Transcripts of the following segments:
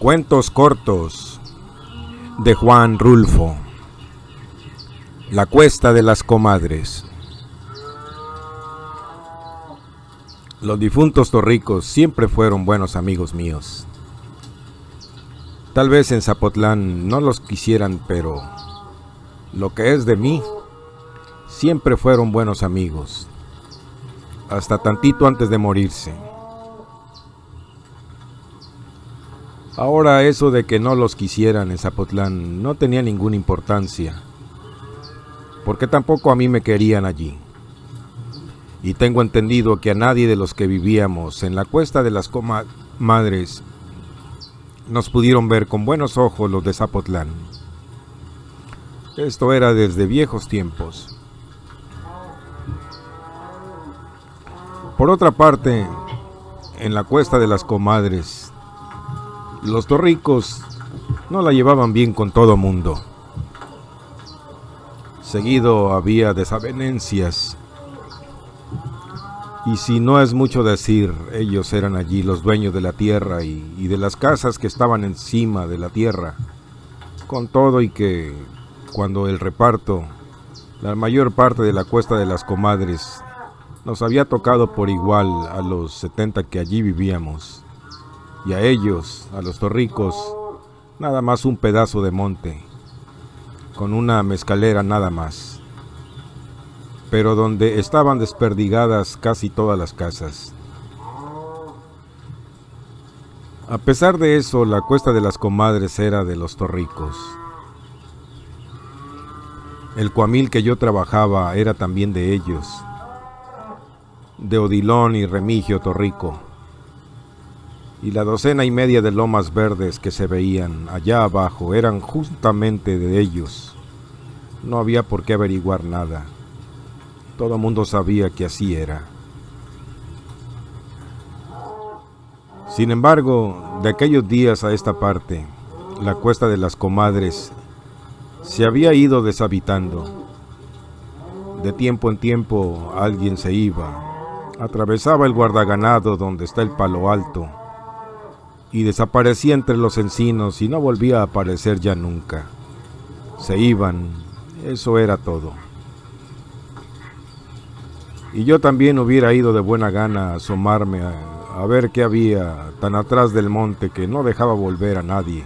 Cuentos cortos de Juan Rulfo. La cuesta de las comadres. Los difuntos torricos siempre fueron buenos amigos míos. Tal vez en Zapotlán no los quisieran, pero lo que es de mí, siempre fueron buenos amigos, hasta tantito antes de morirse. Ahora eso de que no los quisieran en Zapotlán no tenía ninguna importancia, porque tampoco a mí me querían allí. Y tengo entendido que a nadie de los que vivíamos en la cuesta de las comadres nos pudieron ver con buenos ojos los de Zapotlán. Esto era desde viejos tiempos. Por otra parte, en la cuesta de las comadres, los torricos no la llevaban bien con todo mundo. Seguido había desavenencias. Y si no es mucho decir, ellos eran allí los dueños de la tierra y de las casas que estaban encima de la tierra. Con todo y que cuando el reparto, la mayor parte de la cuesta de las comadres, nos había tocado por igual a los 70 que allí vivíamos. Y a ellos, a los torricos, nada más un pedazo de monte, con una mezcalera nada más, pero donde estaban desperdigadas casi todas las casas. A pesar de eso, la cuesta de las comadres era de los torricos. El cuamil que yo trabajaba era también de ellos, de Odilón y Remigio Torrico. Y la 2.5 de lomas verdes que se veían allá abajo eran justamente de ellos. No había por qué averiguar nada. Todo mundo sabía que así era. Sin embargo, de aquellos días a esta parte, la cuesta de las comadres se había ido deshabitando. De tiempo en tiempo alguien se iba, atravesaba el guardaganado donde está el Palo Alto, y desaparecía entre los encinos y no volvía a aparecer ya nunca. Se iban, eso era todo. Y yo también hubiera ido de buena gana a asomarme a ver qué había tan atrás del monte que no dejaba volver a nadie.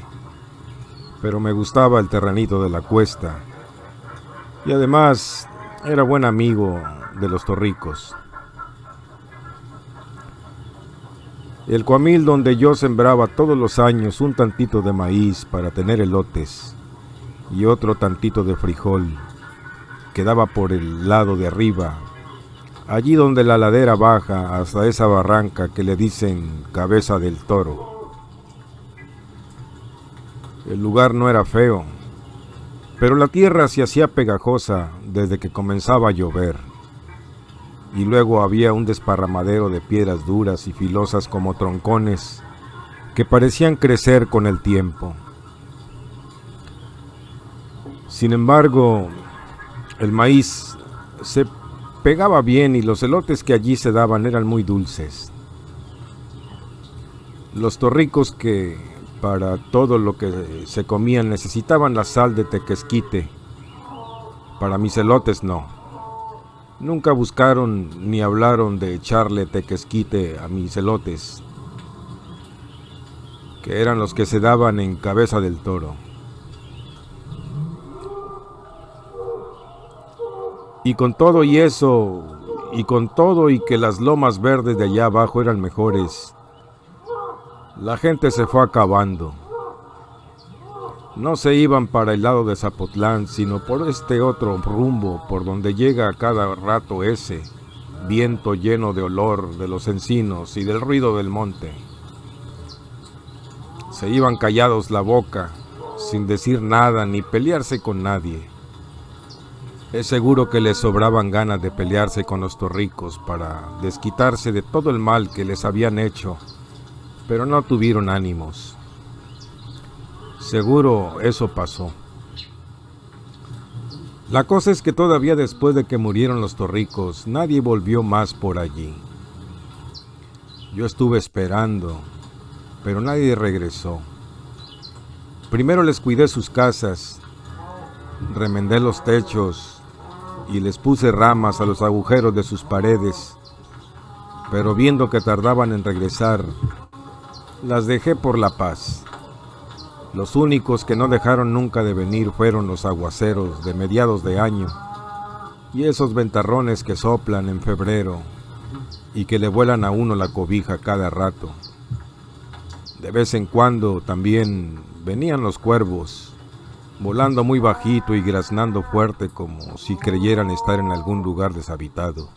Pero me gustaba el terrenito de la cuesta, y además era buen amigo de los torricos. El cuamil donde yo sembraba todos los años un tantito de maíz para tener elotes y otro tantito de frijol, quedaba por el lado de arriba, allí donde la ladera baja hasta esa barranca que le dicen Cabeza del Toro. El lugar no era feo, pero la tierra se hacía pegajosa desde que comenzaba a llover. Y luego había un desparramadero de piedras duras y filosas como troncones que parecían crecer con el tiempo. Sin embargo, el maíz se pegaba bien y los elotes que allí se daban eran muy dulces. Los torricos que para todo lo que se comían necesitaban la sal de tequesquite. Para mis elotes no. Nunca buscaron ni hablaron de echarle tequesquite a mis elotes, que eran los que se daban en Cabeza del Toro. Y con todo y eso, y con todo y que las lomas verdes de allá abajo eran mejores, la gente se fue acabando. No se iban para el lado de Zapotlán, sino por este otro rumbo, por donde llega a cada rato ese viento lleno de olor de los encinos y del ruido del monte. Se iban callados la boca, sin decir nada ni pelearse con nadie. Es seguro que les sobraban ganas de pelearse con los torricos para desquitarse de todo el mal que les habían hecho, pero no tuvieron ánimos. Seguro eso pasó. La cosa es que todavía después de que murieron los torricos, nadie volvió más por allí. Yo estuve esperando, pero nadie regresó. Primero les cuidé sus casas, remendé los techos y les puse ramas a los agujeros de sus paredes, pero viendo que tardaban en regresar, las dejé por la paz. Los únicos que no dejaron nunca de venir fueron los aguaceros de mediados de año y esos ventarrones que soplan en febrero y que le vuelan a uno la cobija cada rato. De vez en cuando también venían los cuervos, volando muy bajito y graznando fuerte como si creyeran estar en algún lugar deshabitado.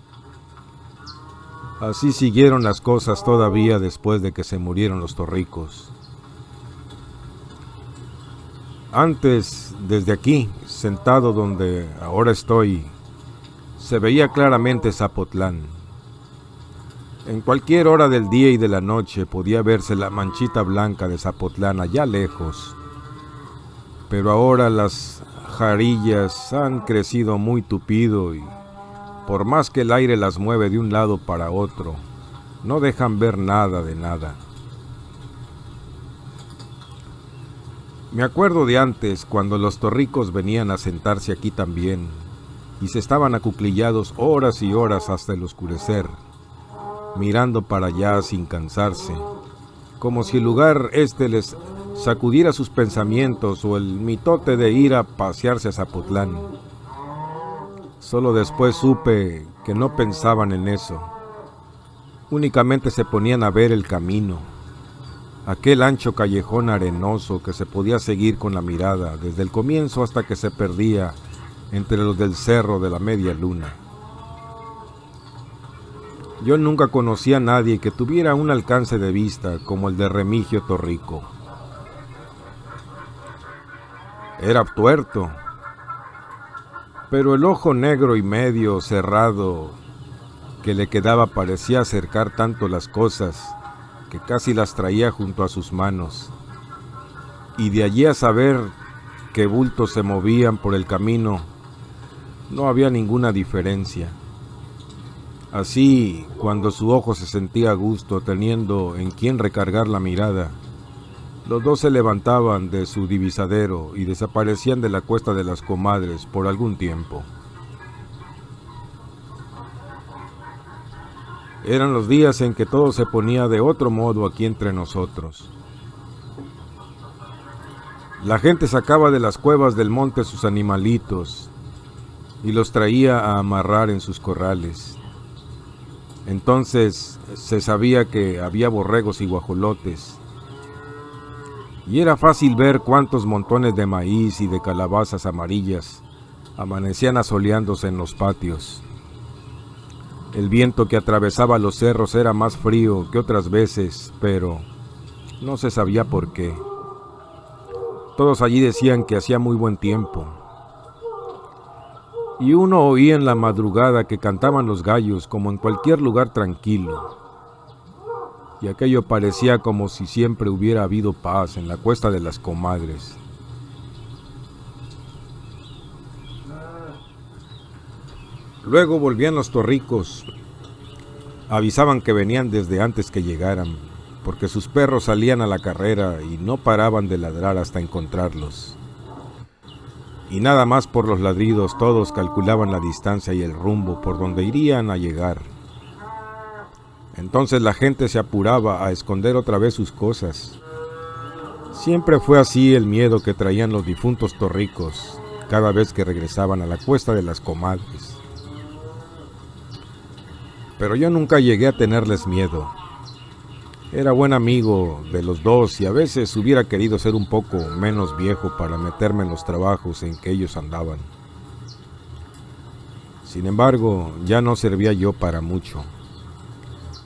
Así siguieron las cosas todavía después de que se murieron los torricos. Antes, desde aquí, sentado donde ahora estoy, se veía claramente Zapotlán. En cualquier hora del día y de la noche podía verse la manchita blanca de Zapotlán allá lejos. Pero ahora las jarillas han crecido muy tupido y, por más que el aire las mueve de un lado para otro, no dejan ver nada de nada. Me acuerdo de antes, cuando los torricos venían a sentarse aquí también, y se estaban acuclillados horas y horas hasta el oscurecer, mirando para allá sin cansarse, como si el lugar les sacudiera sus pensamientos o el mitote de ir a pasearse a Zapotlán. Solo después supe que no pensaban en eso. Únicamente se ponían a ver el camino, aquel ancho callejón arenoso que se podía seguir con la mirada desde el comienzo hasta que se perdía entre los del cerro de la media luna. Yo nunca conocí a nadie que tuviera un alcance de vista como el de Remigio Torrico. Era tuerto, pero el ojo negro y medio cerrado que le quedaba parecía acercar tanto las cosas que casi las traía junto a sus manos, y de allí a saber qué bultos se movían por el camino no había ninguna diferencia. Así, cuando su ojo se sentía a gusto teniendo en quien recargar la mirada, los dos se levantaban de su divisadero y desaparecían de la Cuesta de las Comadres por algún tiempo. Eran los días en que todo se ponía de otro modo aquí entre nosotros. La gente sacaba de las cuevas del monte sus animalitos y los traía a amarrar en sus corrales. Entonces se sabía que había borregos y guajolotes, y era fácil ver cuántos montones de maíz y de calabazas amarillas amanecían asoleándose en los patios. El viento que atravesaba los cerros era más frío que otras veces, pero no se sabía por qué. Todos allí decían que hacía muy buen tiempo. Y uno oía en la madrugada que cantaban los gallos como en cualquier lugar tranquilo. Y aquello parecía como si siempre hubiera habido paz en la Cuesta de las Comadres. Luego volvían los torricos. Avisaban que venían desde antes que llegaran, porque sus perros salían a la carrera y no paraban de ladrar hasta encontrarlos. Y nada más por los ladridos todos calculaban la distancia y el rumbo por donde irían a llegar. Entonces la gente se apuraba a esconder otra vez sus cosas. Siempre fue así el miedo que traían los difuntos torricos cada vez que regresaban a la Cuesta de las Comadres. Pero yo nunca llegué a tenerles miedo. Era buen amigo de los dos y a veces hubiera querido ser un poco menos viejo para meterme en los trabajos en que ellos andaban. Sin embargo, ya no servía yo para mucho.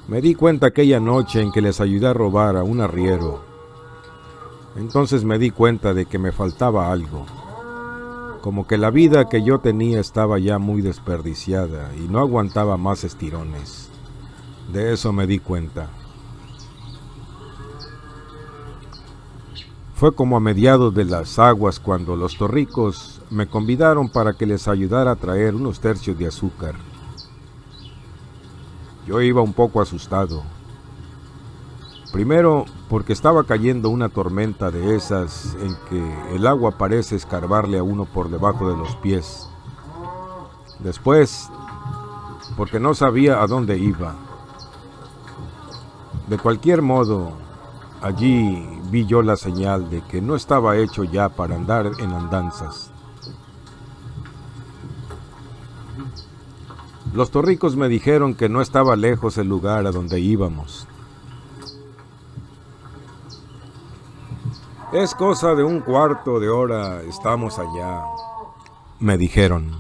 Me di cuenta aquella noche en que les ayudé a robar a un arriero. Entonces me di cuenta de que me faltaba algo. Como que la vida que yo tenía estaba ya muy desperdiciada y no aguantaba más estirones. De eso me di cuenta. Fue como a mediados de las aguas cuando los torricos me convidaron para que les ayudara a traer unos tercios de azúcar. Yo iba un poco asustado. Primero, porque estaba cayendo una tormenta de esas en que el agua parece escarbarle a uno por debajo de los pies. Después, porque no sabía a dónde iba. De cualquier modo, allí vi yo la señal de que no estaba hecho ya para andar en andanzas. Los torricos me dijeron que no estaba lejos el lugar a donde íbamos. Es cosa de un cuarto de hora, estamos allá, me dijeron.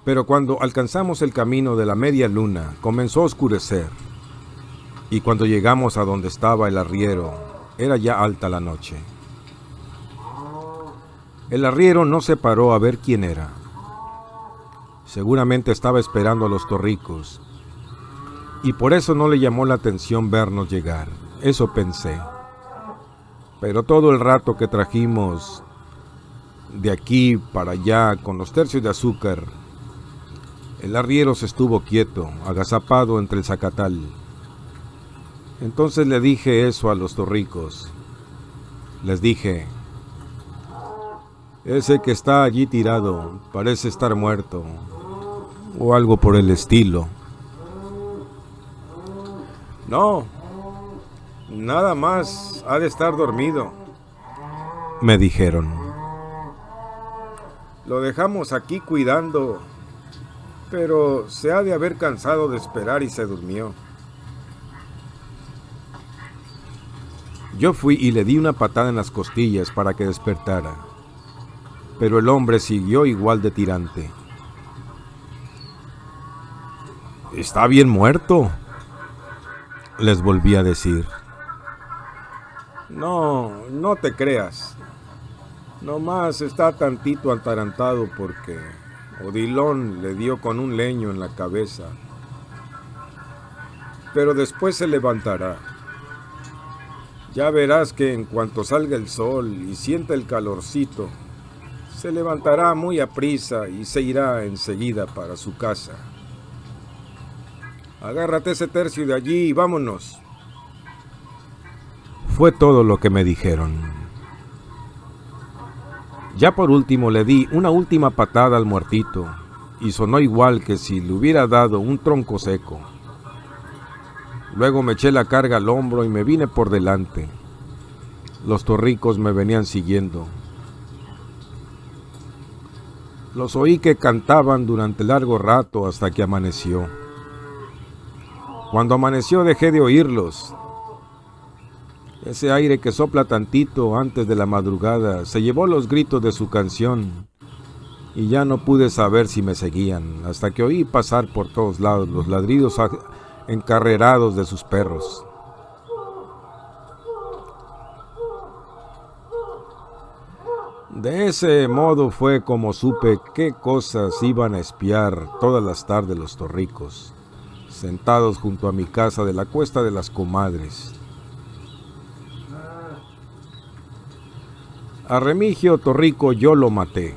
Pero cuando alcanzamos el camino de la media luna, comenzó a oscurecer. Y cuando llegamos a donde estaba el arriero, era ya alta la noche. El arriero no se paró a ver quién era. Seguramente estaba esperando a los torricos, y por eso no le llamó la atención vernos llegar. Eso pensé. Pero todo el rato que trajimos de aquí para allá con los tercios de azúcar, el arriero se estuvo quieto, agazapado entre el zacatal. Entonces le dije eso a los torricos. Les dije: ese que está allí tirado parece estar muerto, o algo por el estilo. No, nada más ha de estar dormido, me dijeron. Lo dejamos aquí cuidando, pero se ha de haber cansado de esperar y se durmió. Yo fui y le di una patada en las costillas para que despertara, pero el hombre siguió igual de tirante. «Está bien muerto», les volví a decir. No, no te creas. Nomás está tantito atarantado porque Odilon le dio con un leño en la cabeza. Pero después se levantará. Ya verás que en cuanto salga el sol y sienta el calorcito, se levantará muy aprisa y se irá enseguida para su casa. Agárrate ese tercio de allí y vámonos. Fue todo lo que me dijeron. Ya por último le di una última patada al muertito y sonó igual que si le hubiera dado un tronco seco. Luego me eché la carga al hombro y me vine por delante. Los torricos me venían siguiendo. Los oí que cantaban durante largo rato hasta que amaneció. Cuando amaneció dejé de oírlos. Ese aire que sopla tantito antes de la madrugada se llevó los gritos de su canción y ya no pude saber si me seguían hasta que oí pasar por todos lados los ladridos encarrerados de sus perros. De ese modo fue como supe qué cosas iban a espiar todas las tardes los torricos, sentados junto a mi casa de la Cuesta de las Comadres. A Remigio Torrico yo lo maté.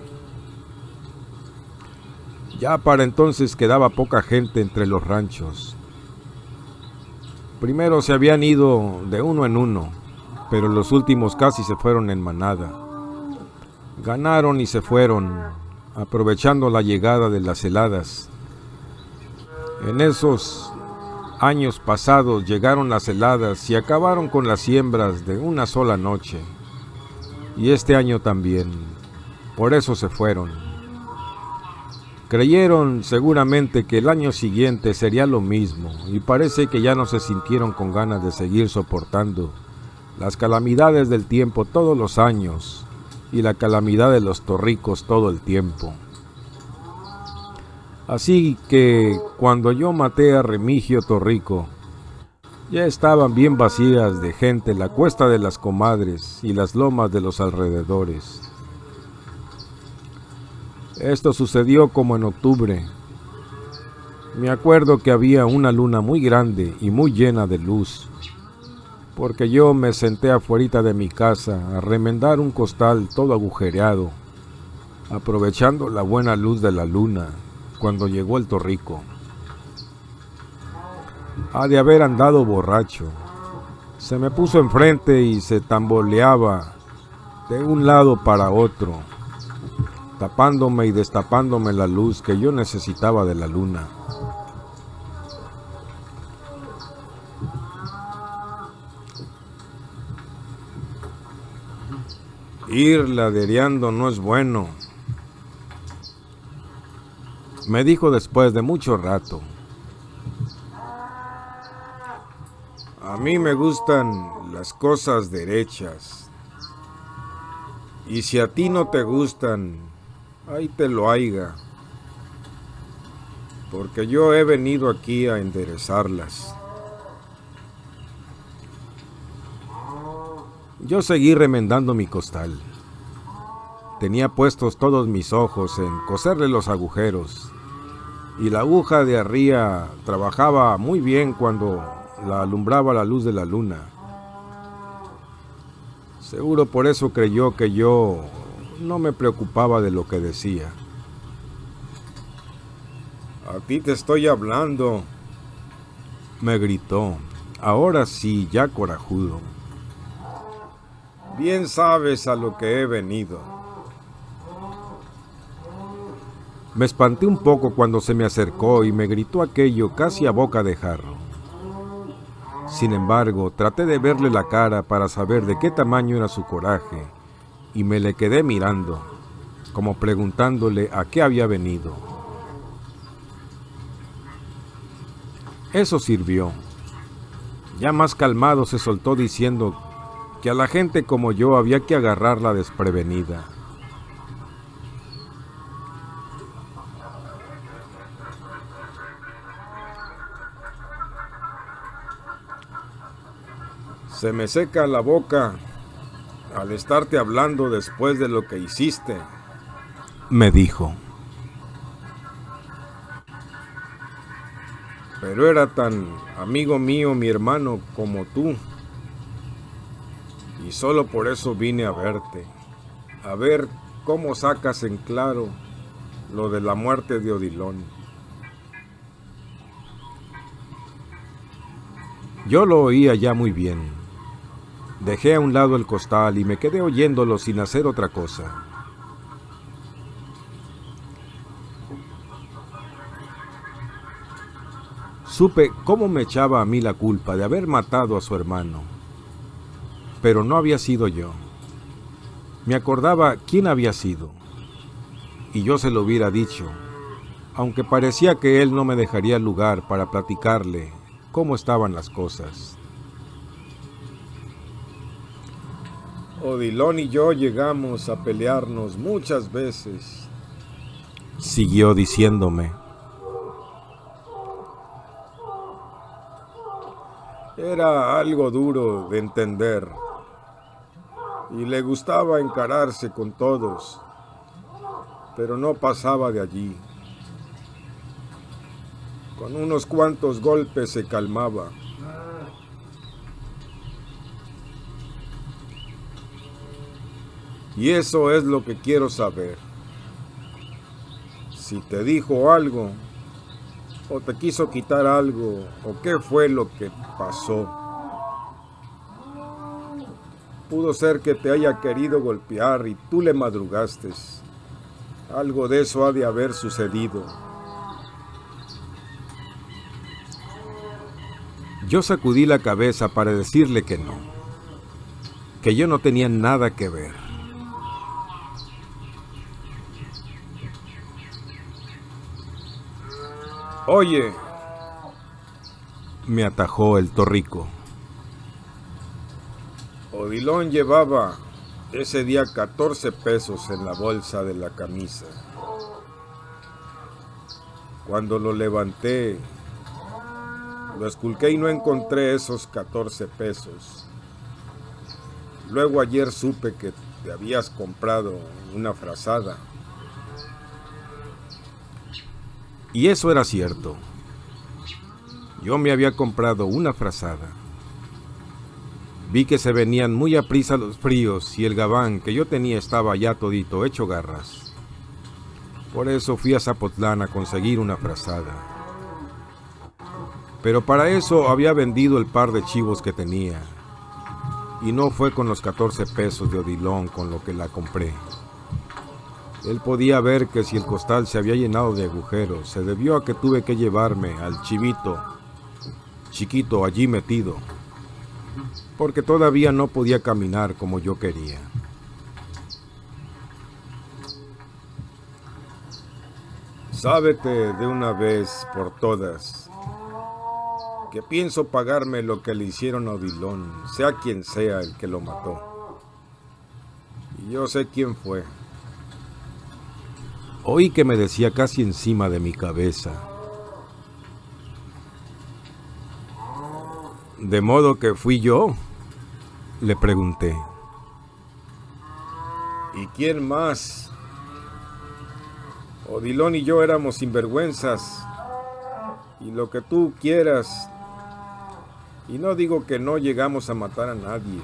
Ya para entonces quedaba poca gente entre los ranchos. Primero se habían ido de uno en uno, pero los últimos casi se fueron en manada. Ganaron y se fueron, aprovechando la llegada de las heladas. En esos años pasados llegaron las heladas y acabaron con las siembras de una sola noche. Y este año también. Por eso se fueron. Creyeron seguramente que el año siguiente sería lo mismo y parece que ya no se sintieron con ganas de seguir soportando las calamidades del tiempo todos los años y la calamidad de los torricos todo el tiempo. Así que cuando yo maté a Remigio Torrico, ya estaban bien vacías de gente la Cuesta de las Comadres y las lomas de los alrededores. Esto sucedió como en octubre. Me acuerdo que había una luna muy grande y muy llena de luz, porque yo me senté afuera de mi casa a remendar un costal todo agujereado, aprovechando la buena luz de la luna, cuando llegó el torrico. Ha de haber andado borracho. Se me puso enfrente y se tamboleaba de un lado para otro, tapándome y destapándome la luz que yo necesitaba de la luna. Ir ladereando no es bueno, me dijo después de mucho rato. A mí me gustan las cosas derechas, y si a ti no te gustan, ahí te lo haiga, porque yo he venido aquí a enderezarlas. Yo seguí remendando mi costal. Tenía puestos todos mis ojos en coserle los agujeros, y la aguja de arriba trabajaba muy bien cuando la alumbraba la luz de la luna. Seguro por eso creyó que yo no me preocupaba de lo que decía. A ti te estoy hablando, me gritó, ahora sí, ya corajudo. Bien sabes a lo que he venido. Me espanté un poco cuando se me acercó y me gritó aquello casi a boca de jarro. Sin embargo, traté de verle la cara para saber de qué tamaño era su coraje, y me le quedé mirando, como preguntándole a qué había venido. Eso sirvió. Ya más calmado se soltó diciendo que a la gente como yo había que agarrarla desprevenida. Se me seca la boca al estarte hablando después de lo que hiciste, me dijo. Pero era tan amigo mío mi hermano como tú, y solo por eso vine a verte, a ver cómo sacas en claro lo de la muerte de Odilon. Yo lo oía ya muy bien. Dejé a un lado el costal y me quedé oyéndolo sin hacer otra cosa. Supe cómo me echaba a mí la culpa de haber matado a su hermano, pero no había sido yo. Me acordaba quién había sido, y yo se lo hubiera dicho, aunque parecía que él no me dejaría lugar para platicarle cómo estaban las cosas. Odilon y yo llegamos a pelearnos muchas veces, siguió diciéndome. Era algo duro de entender, y le gustaba encararse con todos, pero no pasaba de allí. Con unos cuantos golpes se calmaba. Y eso es lo que quiero saber. Si te dijo algo, o te quiso quitar algo, o qué fue lo que pasó. Pudo ser que te haya querido golpear y tú le madrugaste. Algo de eso ha de haber sucedido. Yo sacudí la cabeza para decirle que no, que yo no tenía nada que ver. Oye, me atajó el torrico. Odilon llevaba ese día 14 pesos en la bolsa de la camisa. Cuando lo levanté, lo esculqué y no encontré esos 14 pesos. Luego ayer supe que te habías comprado una frazada. Y eso era cierto. Yo me había comprado una frazada. Vi que se venían muy aprisa los fríos y el gabán que yo tenía estaba ya todito hecho garras. Por eso fui a Zapotlán a conseguir una frazada. Pero para eso había vendido el par de chivos que tenía. Y no fue con los 14 pesos de Odilon con lo que la compré. Él podía ver que si el costal se había llenado de agujeros, se debió a que tuve que llevarme al chivito chiquito allí metido, porque todavía no podía caminar como yo quería. Sábete de una vez por todas que pienso pagarme lo que le hicieron a Odilon, sea quien sea el que lo mató. Y yo sé quién fue. Oí que me decía casi encima de mi cabeza. ¿De modo que fui yo?, le pregunté. ¿Y quién más? Odilon y yo éramos sinvergüenzas, y lo que tú quieras. Y no digo que no llegamos a matar a nadie,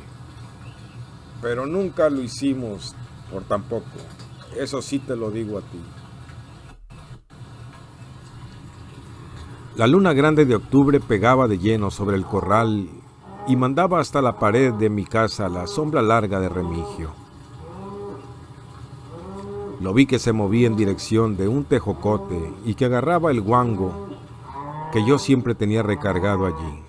pero nunca lo hicimos por tan poco. Eso sí te lo digo a ti. La luna grande de octubre pegaba de lleno sobre el corral y mandaba hasta la pared de mi casa la sombra larga de Remigio. Lo vi que se movía en dirección de un tejocote y que agarraba el guango que yo siempre tenía recargado allí.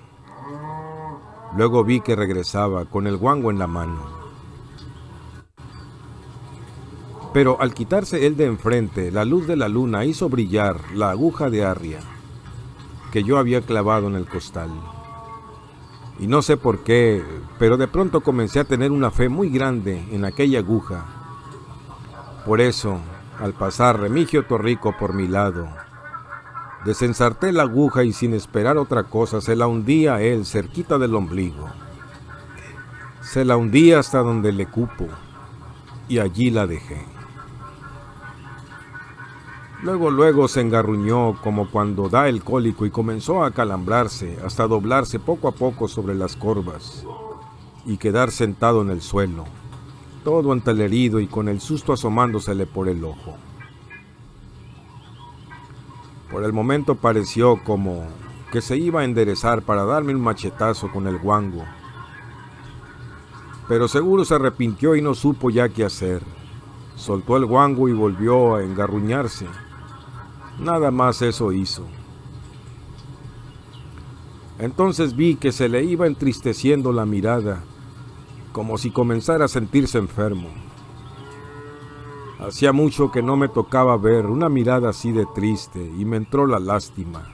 Luego vi que regresaba con el guango en la mano. Pero al quitarse él de enfrente, la luz de la luna hizo brillar la aguja de arria que yo había clavado en el costal. Y no sé por qué, pero de pronto comencé a tener una fe muy grande en aquella aguja. Por eso, al pasar Remigio Torrico por mi lado, desensarté la aguja y sin esperar otra cosa se la hundí a él cerquita del ombligo. Se la hundí hasta donde le cupo y allí la dejé. Luego se engarruñó como cuando da el cólico y comenzó a acalambrarse hasta doblarse poco a poco sobre las corvas y quedar sentado en el suelo, todo entelerido y con el susto asomándosele por el ojo. Por el momento pareció como que se iba a enderezar para darme un machetazo con el guango, pero seguro se arrepintió y no supo ya qué hacer. Soltó el guango y volvió a engarruñarse. Nada más eso hizo. Entonces vi que se le iba entristeciendo la mirada, como si comenzara a sentirse enfermo. Hacía mucho que no me tocaba ver una mirada así de triste y me entró la lástima.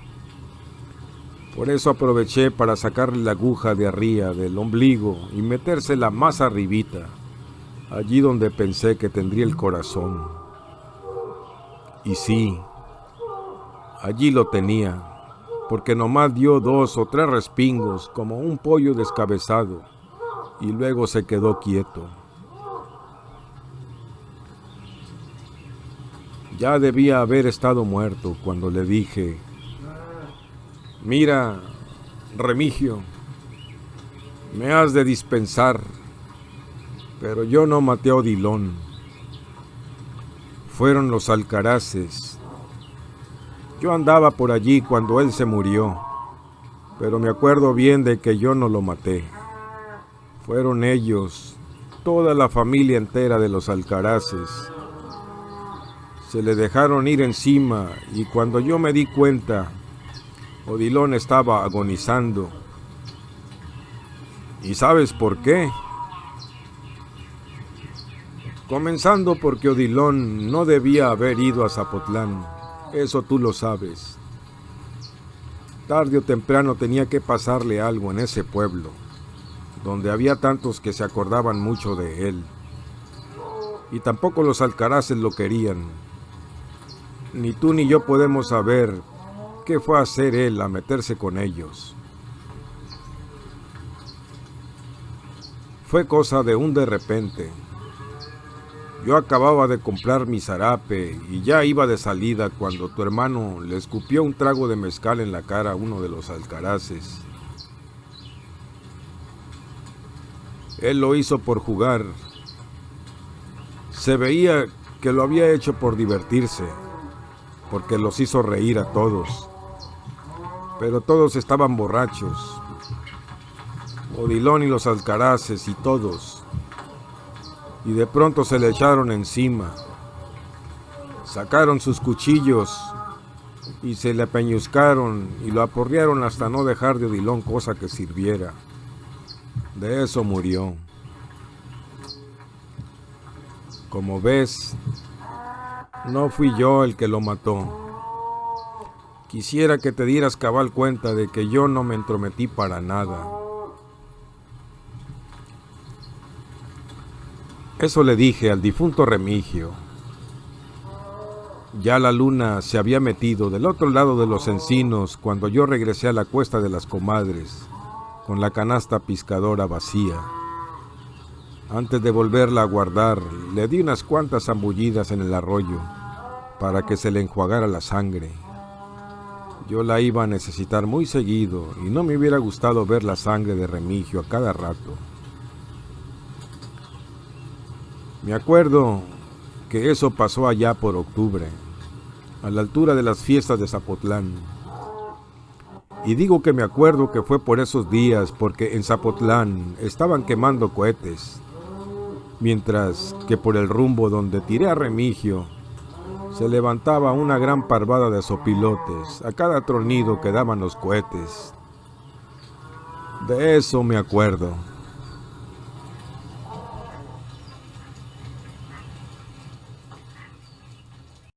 Por eso aproveché para sacarle la aguja de arria del ombligo y metérsela más arribita, allí donde pensé que tendría el corazón. Y sí, allí lo tenía, porque nomás dio 2 o 3 respingos como un pollo descabezado y luego se quedó quieto. Ya debía haber estado muerto cuando le dije: mira, Remigio, me has de dispensar, pero yo no maté a Odilon. Fueron los alcaraces. Yo andaba por allí cuando él se murió, pero me acuerdo bien de que yo no lo maté. Fueron ellos, toda la familia entera de los alcaraces. Se le dejaron ir encima y cuando yo me di cuenta, Odilon estaba agonizando. ¿Y sabes por qué? Comenzando porque Odilon no debía haber ido a Zapotlán. Eso tú lo sabes. Tarde o temprano tenía que pasarle algo en ese pueblo, donde había tantos que se acordaban mucho de él. Y tampoco los alcaraces lo querían. Ni tú ni yo podemos saber qué fue a hacer él a meterse con ellos. Fue cosa de un de repente. Yo acababa de comprar mi zarape y ya iba de salida cuando tu hermano le escupió un trago de mezcal en la cara a uno de los alcaraces. Él lo hizo por jugar. Se veía que lo había hecho por divertirse, porque los hizo reír a todos. pero todos estaban borrachos. Odilon y los alcaraces y todos. Y de pronto se le echaron encima. Sacaron sus cuchillos y se le apeñuscaron y lo aporrearon hasta no dejar de Odilon cosa que sirviera. De eso murió. Como ves, no fui yo el que lo mató. Quisiera que te dieras cabal cuenta de que yo no me entrometí para nada. Eso le dije al difunto Remigio. Ya la luna se había metido del otro lado de los encinos cuando yo regresé a la cuesta de las comadres, con la canasta piscadora vacía. Antes de volverla a guardar, le di unas cuantas zambullidas en el arroyo para que se le enjuagara la sangre. Yo la iba a necesitar muy seguido y no me hubiera gustado ver la sangre de Remigio a cada rato. Me acuerdo que eso pasó allá por octubre, a la altura de las fiestas de Zapotlán. Y digo que me acuerdo que fue por esos días porque en Zapotlán estaban quemando cohetes, mientras que por el rumbo donde tiré a Remigio se levantaba una gran parvada de sopilotes a cada tronido que daban los cohetes. De eso me acuerdo.